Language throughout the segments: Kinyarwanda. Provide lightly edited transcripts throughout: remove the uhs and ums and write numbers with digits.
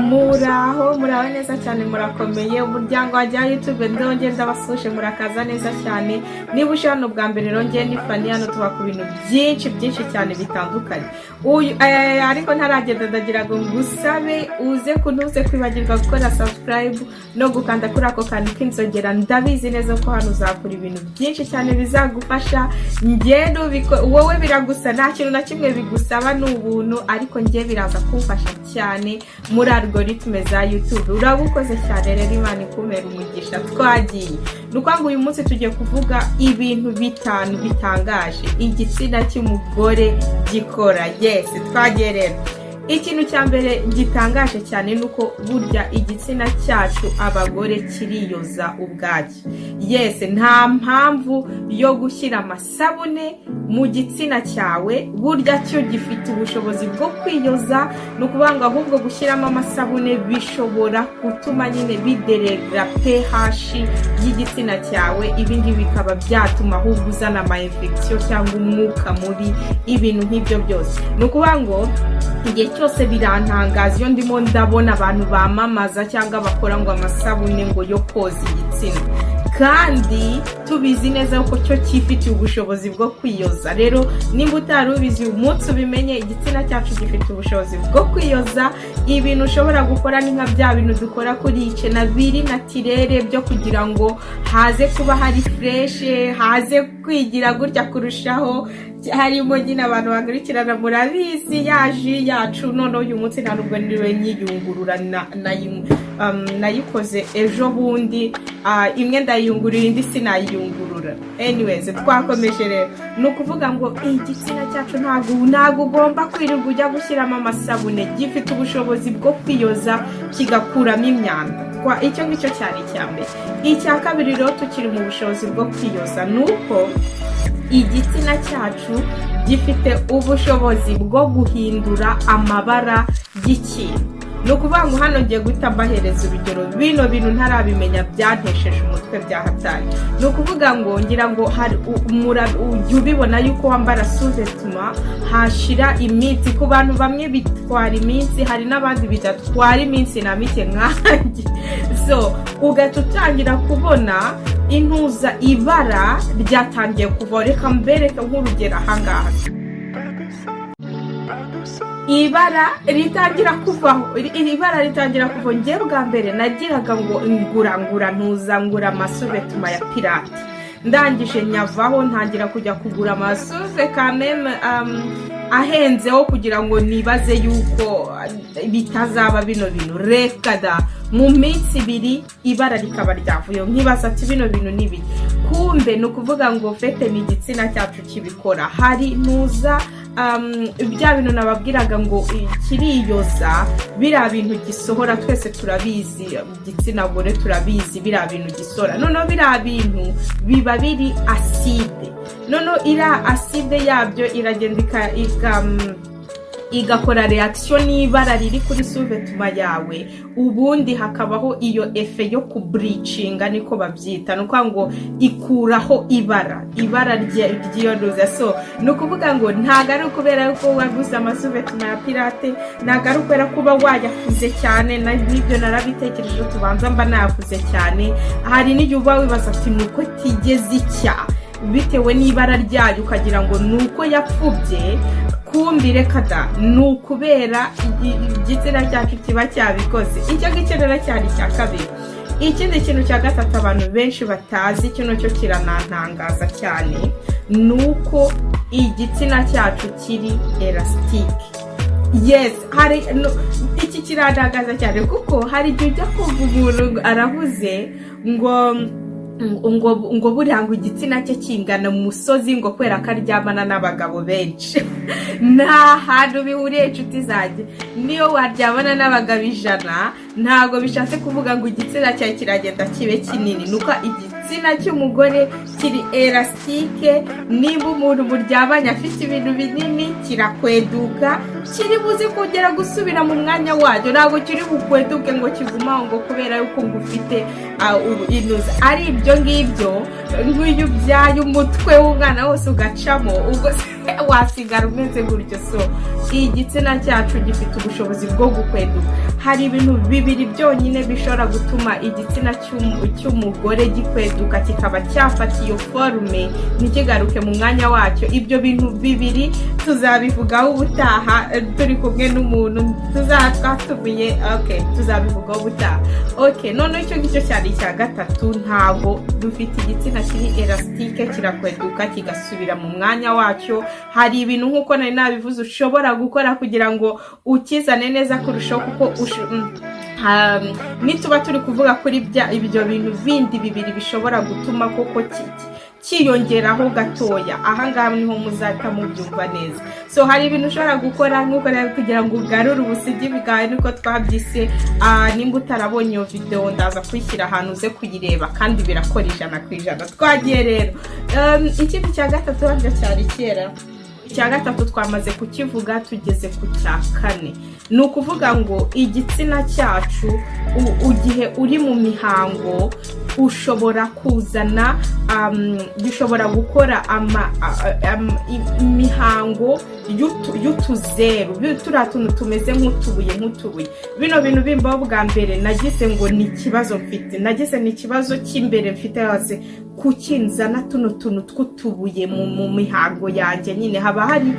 muraho neza cyane, murakomeye. Umuryango wa YouTube ndongera ndabasuje, murakaza neza cyane. Niba uje hano bwa mbere rero ngiye ni Fanny, hano tuba ku bintu byinshi cyane bitandukanye. Ariko ntaragenda ndagira ngo ngusabe uze kuntuze kwibagirwa gukora subscribe no gukanda kuri ako kantu k'inzogera. Ndabizi neza ko hano uzakora ibintu byinshi cyane bizagufasha. Wowe biragusa, nta kintu na kimwe bigusaba, n'ubuntu, ariko ngiye biraza kumfasha cyane muri algoritme za YouTube. Urabukoze cyane rero, Imana ikumera umugisha. Twagiye nukwanga uyu munsi tugiye kuvuga ibintu bitanu bitangaje igitsina cy'umugore gikora. Yes, twagiye rero. Ikintu cya mbere gitangaje cyane nuko burya igitsina cyacu abagore kiriyoza ubwacyo. Yes, nta mpamvu yo gushyira amasabune mu gitsina cyawe, burya cyo gifite ubushobozi bwo kwiyoza. No kubanga ahubwo gushyiramo amasabune bishobora gutuma nyine bideregra pH y'igitsina cyawe, ibindi bikaba byatuma ahubwo uzana ama infection cyangwa umwuka muri ibintu nk'ibyo byose. No kubango igihe cyose birantangaza iyo ndimo ndabona abantu bamamaza cyangwa bakora ngo amasabune ngo yo koza igitsina, kandi tubizi neza ko cyo cyifitiye ubushobozi bwo kwiyoza. Rero nimba utari ubizi, umunsi ubimenye, igitsina cyacu gifite ubushobozi bwo kwiyoza. Ibintu ushobora gukora ni nka bya bintu dukora kuri ice na biri natirere byo kugira ngo haze kuba hari fresh, haze kwigira gutya kurushaho. Harimo nyine abantu bagurikirana murabizi yaji yacu. None uyu munsi nta nubwo niwe nyiyungurura, nayikoze ejo bundi, imwe ndayungurura indi sinayungurura. Anyways, twakomeje rero. Ni ukuvuga ngo igitsina cyacu ntabwo ugomba kwirirwa ujya gushyiramo amasabune, gifite ubushobozi bwo kwiyoza kigakuramo imyanda. Icyo ngicyo cyari icya mbere. Icya kabiri rero, tukiri mu bushobozi bwo kwiyoza, nuko igitsina cyacu gifite ubushobozi bwo guhindura amabara y'ikintu. No kuvuga ngo hano ngiye guhita mbahereza urugero. Bino bintu ntarabimenya byantesheje umutwe bya hatari. No kuvuga ngo ngira ngo hari ujya ubibona yuko wambara suvetuma hashira iminsi. Ku bantu bamwe bitwara iminsi, hari n'abandi bidatwara iminsi na mike nkanjye. So ugahita utangira kubona intuza ibara ryatangiye kuva. Reka mbereke nk'urugero ahangaha. Ibara ritangira kuvaho, ibara ritangira kuva. Ngiye bwa mbere nagiraga ngo ngura amasuvetuma ya pirate, ndangije nyavaho ntangira kujya kugura amasuve kameme ahenzeho kugira ngo nibaze yuko bitazaba bino bintu. Reka da, mu minsi ibiri ibara rikaba ryavuye. Nkibaza ati bino bintu nibi. Kumbe ni ukuvuga ngo fete ni igitsina cyacu kibikora. Hari nuza bya bintu nababwiraga ngo kiriyoza, biriya bintu gisohora twese turabizi, igitsina gore turabizi biriya bintu gisohora. Noneho biriya bintu biba biri aside. Noneho iriya aside yabyo iragenda igakora reaction n'ibara riri kuri suvetuma yawe, ubundi hakabaho iyo efe yo kubleachinga, niko babyita. Nuko ngo ikuraho ibara ry'iyo roza. So nukuvuga ngo ntago ari kubera yuko waguze amasuvetuma ya pirate, ntago ari kubera kuba wayakuze cyane. Nibyo narabitekereje, tubanza mba nayakuze cyane. Hari n'igihe uba wibaza ati nuko tigeze icya bitewe n'ibara ryayo, ukagira ngo nuko yapfubye. Kumbire kada, nukubera igitsina cyacu kiba cyabikoze. Icyo ngicyo rero cyari cya kabiri. Ikindi kintu cya gatatu abantu benshi batazi, kino cyo kiranantangaza cyane, nuko igitsina cyacu kiri elastic. Yes, iki kirantangaza cyane kuko hari igihe ujya kumva umuntu aravuze ngo buriya ngo igitsina cye kingana mu musozi ngo kwera ko aryamana n'abagabo benshi. Nta hantu bihuriye inshuti zanjye. Niyo waryamana n'abagabo 100, ntago bishatse kuvuga ngo igitsina cyawe kiragenda kibe kinini. Nuko igitsina cy'umugore kiri elastike. Niba umuntu muryabanye afite ibintu binini, kirakweduka, kiri buzi kongera gusubira mu mwanya wacyo. Ntabwo kiri bukweduke ngo kigumaho ngo kubera yuko ngufite inuza. Ari ibyo ngibyo, nk'iyo ubyaye umutwe w'umwana wose ugacamo, ubwo wasigara umeze gutyo. So igitsina cyacu gifite ubushobozi bwo gukweduka. hari ibintu bibiri byonyine bishobora gutuma igitsina cy'umugore gikweduka kikaba cyafata iyo forume ntikigaruke mu mwanya wacyo. Ibyo bintu bibiri tuzabivugaho ubutaha turi kumwe n'umuntu twatumiye. Tuzabivugaho ubutaha. Noneho icyo ngicyo cyari icya gatatu. Ntabwo dufite igitsina kiri elastique kirakweduka kigasubira mu mwanya wacyo. Hari ibintu nk'uko nari nabivuze ushobora gukora kugira ngo ukizane neza kurushaho, kuko nituba turi kuvuga kuri ibyo bintu bindi bibiri bishobora gutuma koko kiyongeraho gatoya, ahangaha niho muzahita mubyumva neza. So hari ibintu ushobora gukora nk'uko rero kugira ngo ugarure ubusigi bwawe, niko twabyise. Nimba utarabonye iyo video ndaza kwishyira ahantu uze kuyireba, kandi birakora 100%. Twagiye rero ikindi cya gatatu wabyo cyari kera. Icya gatatu twamaze kukivuga, tugeze ku cya kane. Ni ukuvuga ngo igitsina cyacu igihe uri mu mihango ushobora kuzana gishobora gukora imihango y'utuzeru, turiya tuntu tumeze nk'utubuye. Bino bintu bimbaho bwa mbere nagize ngo ni ikibazo mfite, nagize ni ikibazo cy'imbere mfite yose kukinzana tuno tuntu tw'utubuye mu mihango yanjye. Nyine haba hari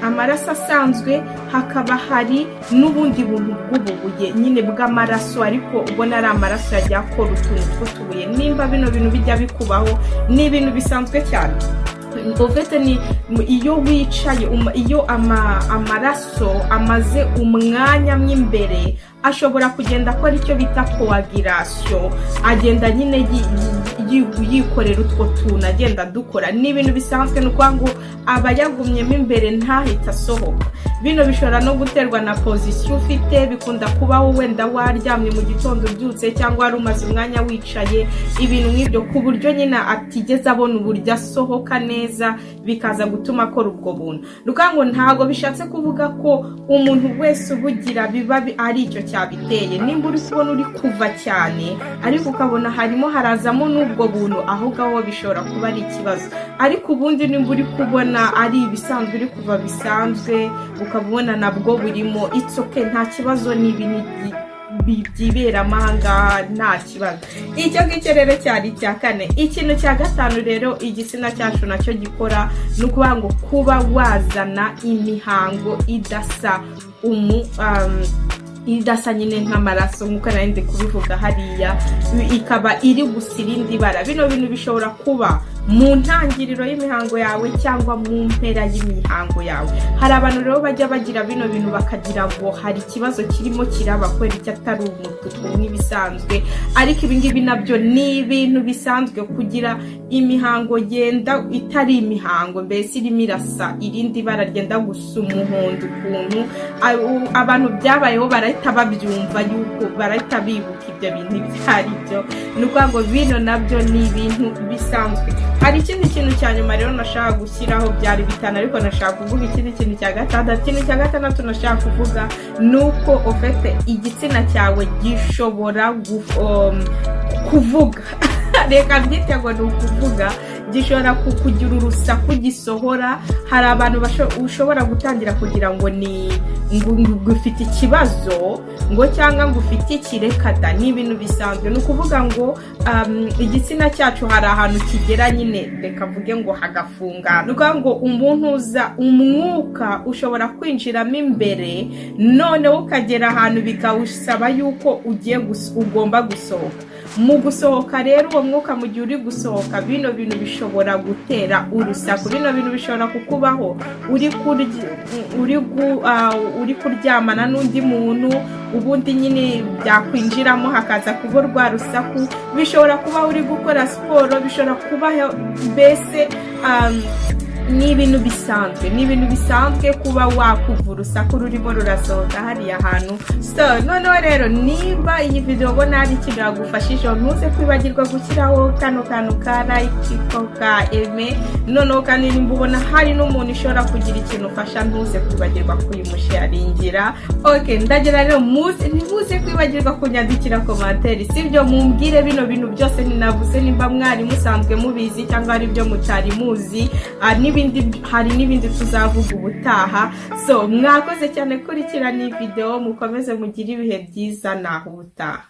amaraso asanzwe, hakaba hari n'ubundi buntu bw'ububuye nyine bw'amaraso, ariko ubona ari amaraso yagiye akora utuntu tw'utubuye. Nimba bino bintu bijya bikubaho, ni ibintu bisanzwe cyane. Ufite ni iyo wicaye, iyo amaraso amaze umwanya mw'imbere, ashobora kugenda akora icyo bita coagulation, agenda nyine yikorera utwo tuntu agenda dukora. Ni ibintu bisanzwe, ni ukuvuga ngo aba yagumyemo imbere ntahita asohoka. Bino bishobora no guterwa na position ufite, bikunda kubaho wenda waryamye mu gitondo ubyutse, cyangwa wari umaze umwanya wicaye, ibintu nk'ibyo, ku buryo nyine atigeze abona uburyo asohoka neza, bikaza gutuma akora ubwo buntu. Nukuvuga ngo ntago bishatse kuvuga ko umuntu wese ubugira biba ari icyo cyabiteye. Nimba uri kubona uri kuva cyane, ariko ukabona harimo harazamo n'ubwo buntu, aho ngaho bishobora kuba ari ikibazo. Ariko ubundi nimba uri kubona ari ibisanzwe, uri kuva bisanzwe, ukabona nabwo burimo, it's okay, nta kibazo. Ni ibintu byibera amahanga, nta kibazo. Icyo ngicyo rero cyari icya kane. Ikintu cya gatanu rero igitsina cyacu nacyo gikora, ni ukuvuga ngo kuba wazana imihango idasa nyine nk'amaraso, nk'uko nari ndi kubivuga hariya, ikaba iri gusa irindi bara. Bino bintu bishobora kuba mu ntangiriro y'imihango yawe cyangwa mu mpera y'imihango yawe. Hari abantu rero bajya bagira bino bintu bakagira ngo hari ikibazo kirimo kiraba kwera icyo atari umutuku nk'ibisanzwe, ariko ibingibi nabyo ni ibintu bisanzwe. Kugira imihango yenda itari imihango, mbese irimo irasa irindi bara ryenda gusa umuhondo ukuntu, abantu byabayeho barahita babyumva, yuko barahita bibuka ibyo bintu ibyo ari byo. Ni ukuvuga ngo bino nabyo ni ibintu bisanzwe. Hari ikindi kintu cya nyuma rero nashaka gushyiraho, byari bitanu ariko nashaka kuvuga ikindi kintu cya gatandatu. Ikintu cya gatandatu nashaka kuvuga ni uko ufite igitsina cyawe gishobora kuvuga reka byite ngo ni ukuvuga, gishobora kugira urusaku gisohora. Hari abantu ushobora gutangira kugira ngo ni ufite ikibazo ngo cyangwa ngo ufite ikirekada. Ni ibintu bisanzwe. Ni ukuvuga ngo igitsina cyacu hari ahantu kigera nyine, reka mvuge ngo hagafunga. Ni ukuvuga ngo umuntu uza umwuka ushobora kwinjiramo imbere, noneho ukagera ahantu bikawusaba yuko ugomba gusohoka. Mu gusohoka rero uwo mwuka mu gihe uri gusohoka, bino bintu bishobora gutera urusaku. Bino bintu bishobora kukubaho uri kuryamana n'undi muntu, ubundi nyine byakwinjiramo hakaza kuba rwa rusaku. Bishobora kuba uri gukora siporo, bishobora kubaho, mbese ni ibintu bisanzwe. Ni ibintu bisanzwe kuba wakuva urusaku rurimo rurasohoka hariya hantu. So noneho rero niba iyi video ubona hari ikintu yagufashije, ntuze kwibagirwa gushyiraho kano kantu ka like ka eme. Noneho kandi nimba ubona hari n'umuntu ishobora kugira ikintu ufasha, ntuze kwibagirwa kuyimusharingira. Ndagira rero ntimuze kwibagirwa kunyandikira commentaire, sibyo? Mumbwire bino bintu byose ninavuze, nimba mwari musanzwe mubizi cyangwa ari byo mutari muzi. n'ibindi tuzavuga ubutaha. So mwakoze cyane kurikirana iyi video, mukomeze mugire ibihe byiza naho ubutaha.